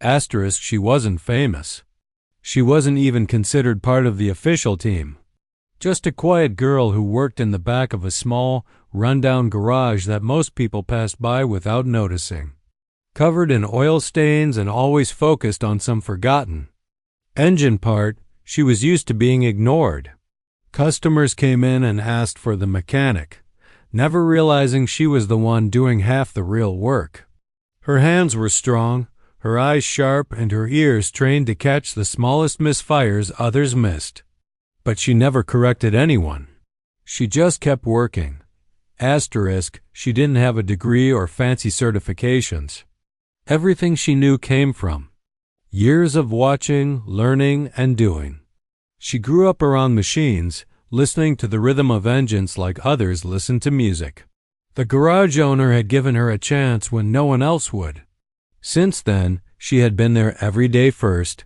Asterisk, she wasn't famous. She wasn't even considered part of the official team. Just a quiet girl who worked in the back of a small, rundown garage that most people passed by without noticing. Covered in oil stains and always focused on some forgotten engine part, she was used to being ignored. Customers came in and asked for the mechanic, never realizing she was the one doing half the real work. Her hands were strong, her eyes sharp, and her ears trained to catch the smallest misfires others missed. But she never corrected anyone. She just kept working. Asterisk, she didn't have a degree or fancy certifications. Everything she knew came from years of watching, learning, and doing. She grew up around machines, listening to the rhythm of engines like others listened to music. The garage owner had given her a chance when no one else would. Since then, she had been there every day first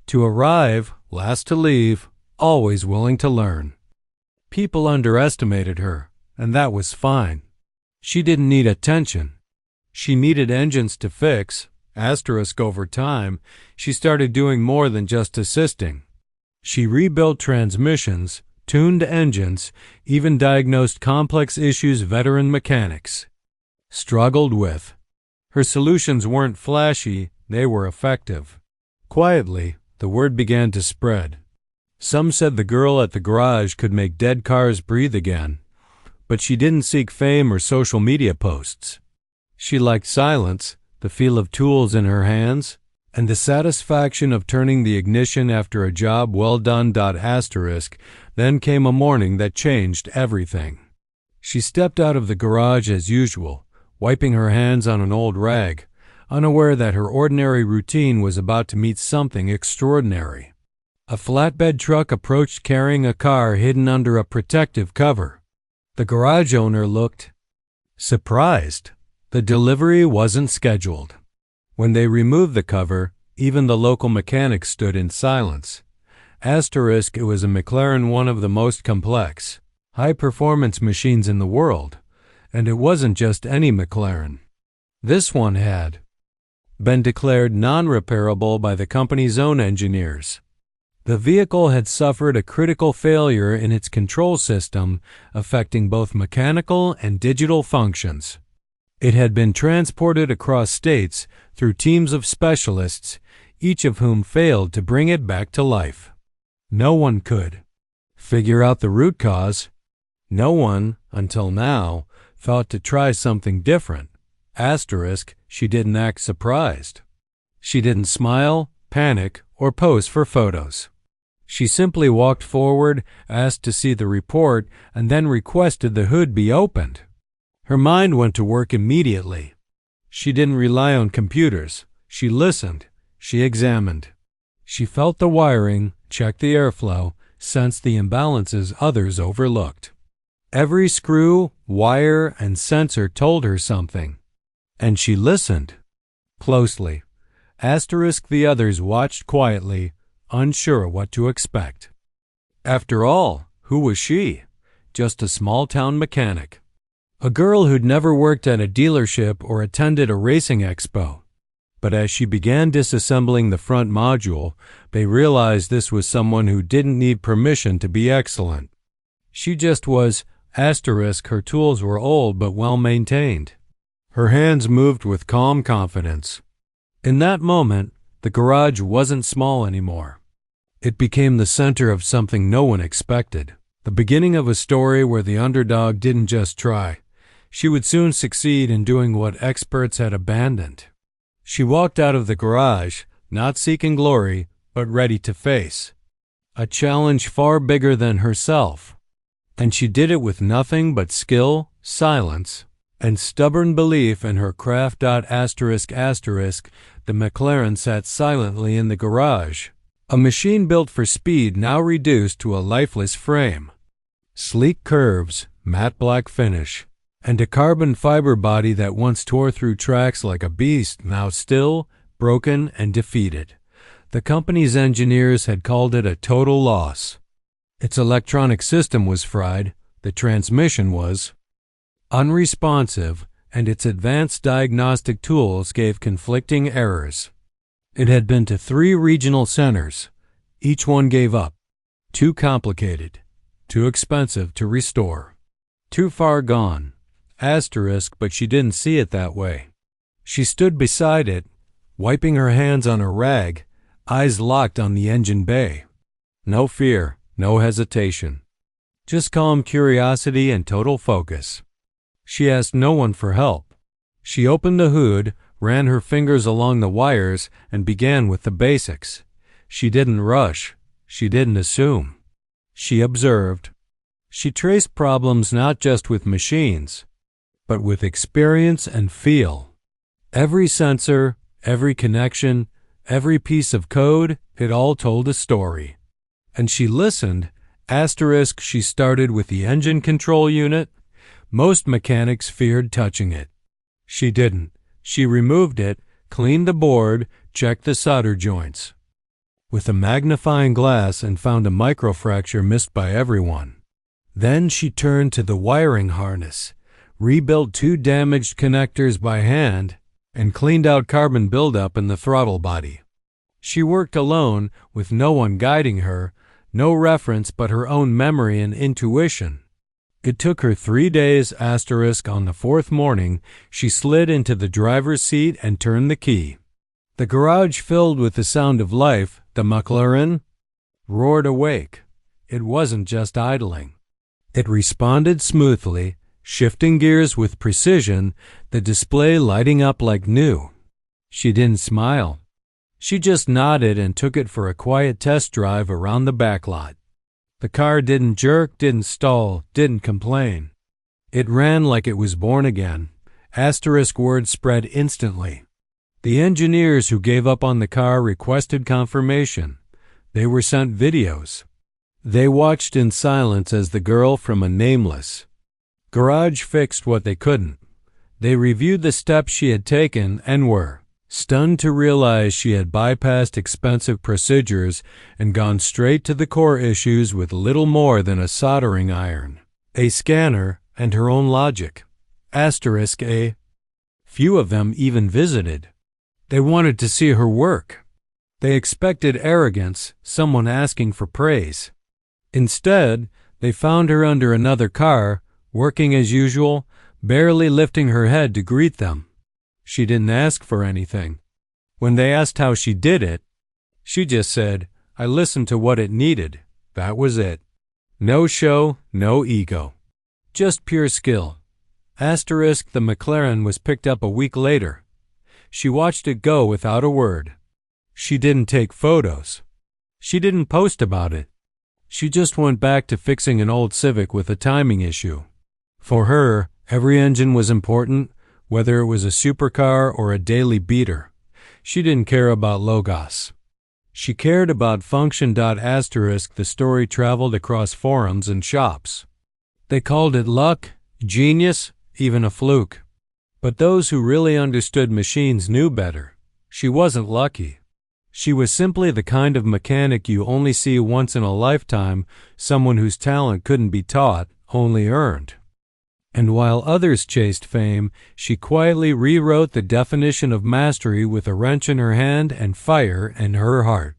to arrive, last to leave, always willing to learn. People underestimated her, and that was fine. She didn't need attention. She needed engines to fix. Asterisk, over time, she started doing more than just assisting. She rebuilt transmissions, tuned engines, even diagnosed complex issues veteran mechanics struggled with. Her solutions weren't flashy, they were effective. Quietly, the word began to spread. Some said the girl at the garage could make dead cars breathe again, but she didn't seek fame or social media posts. She liked silence, the feel of tools in her hands, and the satisfaction of turning the ignition after a job well done. Asterisk, then came a morning that changed everything. She stepped out of the garage as usual, wiping her hands on an old rag, unaware that her ordinary routine was about to meet something extraordinary. A flatbed truck approached carrying a car hidden under a protective cover. The garage owner looked surprised. The delivery wasn't scheduled. When they removed the cover, even the local mechanic stood in silence. Asterisk, it was a McLaren, one of the most complex, high-performance machines in the world, and it wasn't just any McLaren. This one had been declared non-repairable by the company's own engineers. The vehicle had suffered a critical failure in its control system, affecting both mechanical and digital functions. It had been transported across states through teams of specialists, each of whom failed to bring it back to life. No one could figure out the root cause. No one, until now, thought to try something different. Asterisk, she didn't act surprised. She didn't smile, panic, or pose for photos. She simply walked forward, asked to see the report, and then requested the hood be opened. Her mind went to work immediately. She didn't rely on computers. She listened. She examined. She felt the wiring, checked the airflow, sensed the imbalances others overlooked. Every screw, wire, and sensor told her something. And she listened closely. Asterisk, the others watched quietly, unsure what to expect. After all, who was she? Just a small-town mechanic. A girl who'd never worked at a dealership or attended a racing expo. But as she began disassembling the front module, they realized this was someone who didn't need permission to be excellent. She just was. Asterisk, her tools were old but well maintained. Her hands moved with calm confidence. In that moment, the garage wasn't small anymore. It became the center of something no one expected. The beginning of a story where the underdog didn't just try. She would soon succeed in doing what experts had abandoned. She walked out of the garage, not seeking glory, but ready to face a challenge far bigger than herself. And she did it with nothing but skill, silence, and stubborn belief in her craft. Asterisk, the McLaren sat silently in the garage, a machine built for speed now reduced to a lifeless frame. Sleek curves, matte black finish, and a carbon fiber body that once tore through tracks like a beast, now still, broken, and defeated. The company's engineers had called it a total loss. Its electronic system was fried, the transmission was unresponsive, and its advanced diagnostic tools gave conflicting errors. It had been to 3 regional centers. Each one gave up. Too complicated. Too expensive to restore. Too far gone. Asterisk, but she didn't see it that way. She stood beside it, wiping her hands on a rag, eyes locked on the engine bay. No fear, no hesitation. Just calm curiosity and total focus. She asked no one for help. She opened the hood, ran her fingers along the wires, and began with the basics. She didn't rush. She didn't assume. She observed. She traced problems not just with machines, but with experience and feel. Every sensor, every connection, every piece of code, it all told a story. And she listened. Asterisk, she started with the engine control unit. Most mechanics feared touching it. She didn't. She removed it, cleaned the board, checked the solder joints with a magnifying glass, and found a microfracture missed by everyone. Then she turned to the wiring harness, rebuilt 2 damaged connectors by hand, and cleaned out carbon buildup in the throttle body. She worked alone, with no one guiding her, no reference but her own memory and intuition. It took her 3 days. Asterisk, on the 4th morning, she slid into the driver's seat and turned the key. The garage filled with the sound of life. The McLaren roared awake. It wasn't just idling. It responded smoothly, shifting gears with precision, the display lighting up like new. She didn't smile. She just nodded and took it for a quiet test drive around the backlot. The car didn't jerk, didn't stall, didn't complain. It ran like it was born again. Asterisk, word spread instantly. The engineers who gave up on the car requested confirmation. They were sent videos. They watched in silence as the girl from a nameless garage fixed what they couldn't. They reviewed the steps she had taken and were stunned to realize she had bypassed expensive procedures and gone straight to the core issues with little more than a soldering iron, a scanner, and her own logic. Asterisk, a few of them even visited. They wanted to see her work. They expected arrogance, someone asking for praise. Instead, they found her under another car, working as usual, barely lifting her head to greet them. She didn't ask for anything. When they asked how she did it, she just said, "I listened to what it needed." That was it. No show, no ego. Just pure skill. Asterisk, the McLaren was picked up a week later. She watched it go without a word. She didn't take photos. She didn't post about it. She just went back to fixing an old Civic with a timing issue. For her, every engine was important, whether it was a supercar or a daily beater. She didn't care about logos. She cared about function. Asterisk, the story traveled across forums and shops. They called it luck, genius, even a fluke. But those who really understood machines knew better. She wasn't lucky. She was simply the kind of mechanic you only see once in a lifetime, someone whose talent couldn't be taught, only earned. And while others chased fame, she quietly rewrote the definition of mastery with a wrench in her hand and fire in her heart.